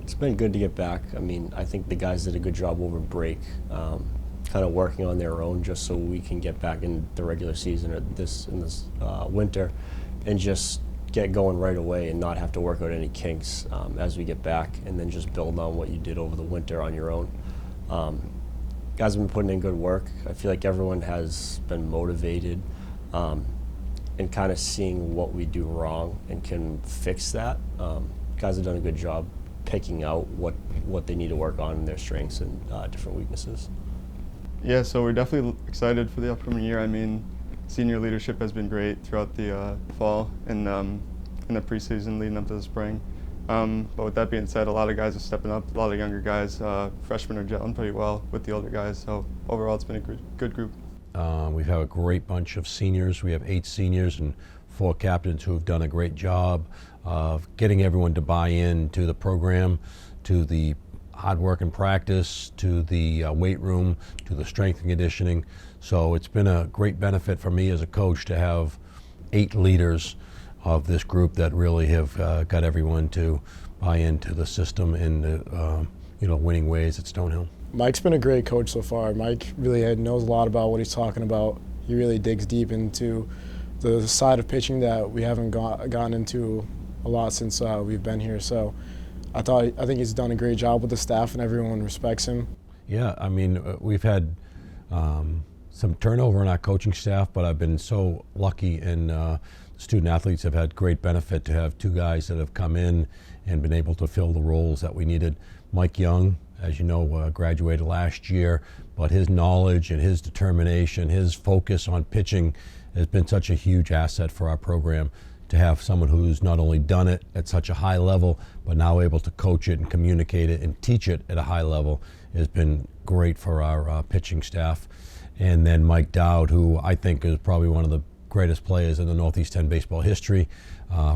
It's been good to get back. I mean, I think the guys did a good job over break, kind of working on their own just so we can get back in the regular season or in this winter and just get going right away and not have to work out any kinks as we get back, and then just build on what you did over the winter on your own. Guys have been putting in good work. I feel like everyone has been motivated and kind of seeing what we do wrong and can fix that. Guys have done a good job picking out what they need to work on and their strengths and different weaknesses. Yeah, so we're definitely excited for the upcoming year. I mean, senior leadership has been great throughout the fall and in the preseason leading up to the spring. But with that being said, a lot of guys are stepping up, a lot of younger guys. Freshmen are gelling pretty well with the older guys, so overall it's been a good group. We've had a great bunch of seniors. We have 8 seniors and 4 captains who have done a great job of getting everyone to buy in to the program, to the hard work and practice, to the weight room, to the strength and conditioning. So it's been a great benefit for me as a coach to have 8 leaders of this group that really have got everyone to buy into the system and the winning ways at Stonehill. Mike's been a great coach so far. Mike really knows a lot about what he's talking about. He really digs deep into the side of pitching that we haven't gotten into a lot since we've been here. So I think he's done a great job with the staff, and everyone respects him. Yeah, I mean, we've had some turnover in our coaching staff, but I've been so lucky, and student athletes have had great benefit to have 2 guys that have come in and been able to fill the roles that we needed. Mike Young, as you know, graduated last year, but his knowledge and his determination, his focus on pitching has been such a huge asset for our program. To have someone who's not only done it at such a high level, but now able to coach it and communicate it and teach it at a high level has been great for our pitching staff. And then Mike Dowd, who I think is probably one of the greatest players in the Northeast 10 baseball history,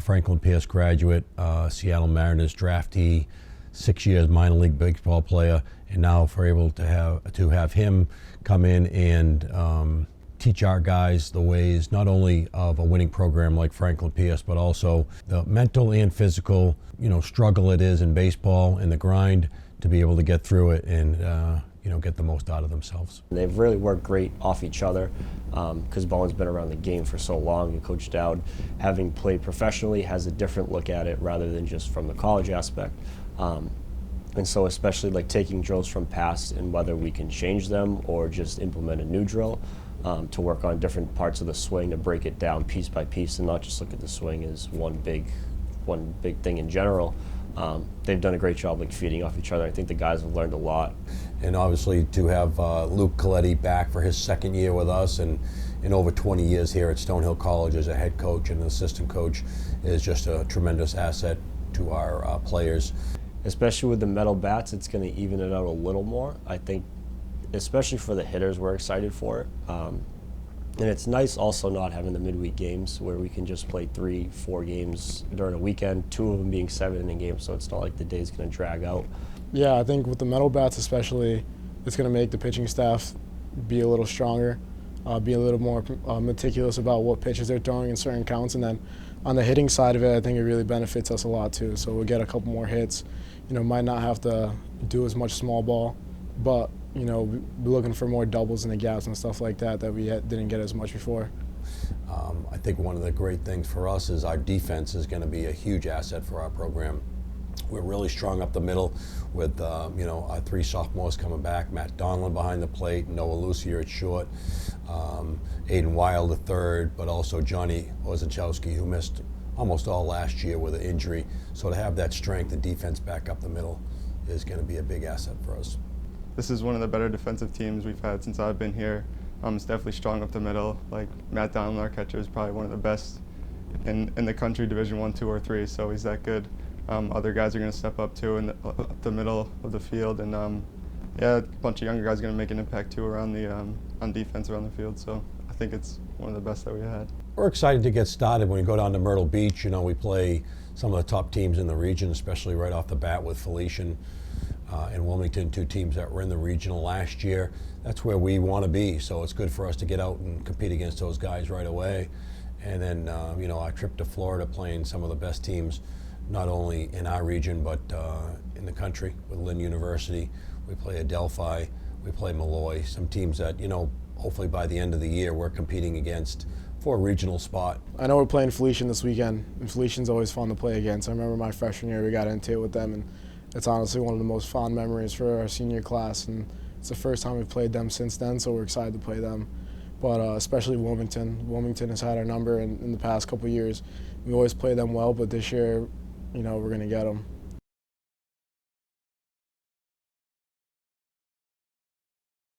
Franklin Pierce graduate, Seattle Mariners draftee, 6 years minor league baseball player, and now for able to have him come in and teach our guys the ways not only of a winning program like Franklin Pierce, but also the mental and physical, struggle it is in baseball and the grind to be able to get through it and get the most out of themselves. They've really worked great off each other because Bowen's been around the game for so long, and Coach Dowd, having played professionally, has a different look at it rather than just from the college aspect. And so especially like taking drills from past and whether we can change them or just implement a new drill to work on different parts of the swing, to break it down piece by piece and not just look at the swing as one big thing in general. They've done a great job like feeding off each other. I think the guys have learned a lot. And obviously to have Luke Coletti back for his 2nd year with us and in over 20 years here at Stonehill College as a head coach and an assistant coach is just a tremendous asset to our players. Especially with the metal bats, it's going to even it out a little more. I think, especially for the hitters, we're excited for it. And it's nice also not having the midweek games where we can just play 3-4 games during a weekend, 2 of them being 7-inning games, so it's not like the day's going to drag out. Yeah, I think with the metal bats especially, it's going to make the pitching staff be a little stronger, be a little more meticulous about what pitches they're throwing in certain counts. And then on the hitting side of it, I think it really benefits us a lot too. So we'll get a couple more hits. Might not have to do as much small ball, but we're looking for more doubles in the gaps and stuff like that we didn't get as much before. I think one of the great things for us is our defense is going to be a huge asset for our program. We're really strong up the middle with our 3 sophomores coming back, Matt Donlin behind the plate, Noah Lucier at short, Aiden Wild at third, but also Johnny Orzechowski, who missed almost all last year with an injury. So to have that strength and defense back up the middle is going to be a big asset for us. This is one of the better defensive teams we've had since I've been here. It's definitely strong up the middle. Like Matt Donlin, our catcher, is probably one of the best in the country, Division I, II, or III, so he's that good. Other guys are going to step up too up the middle of the field, and a bunch of younger guys are going to make an impact too around on defense around the field. So I think it's one of the best that we had. We're excited to get started. When we go down to Myrtle Beach, we play some of the top teams in the region, especially right off the bat with Felician and Wilmington, 2 teams that were in the regional last year. That's where we want to be, so it's good for us to get out and compete against those guys right away. And then, our trip to Florida, playing some of the best teams not only in our region but in the country with Lynn University. We play Adelphi, we play Malloy, some teams that, hopefully by the end of the year we're competing against for a regional spot. I know we're playing Felician this weekend, and Felician's always fun to play against. I remember my freshman year we got into it with them, and it's honestly one of the most fond memories for our senior class, and it's the first time we've played them since then, so we're excited to play them. But especially Wilmington. Wilmington has had our number in the past couple of years. We always play them well, but this year, we're going to get them.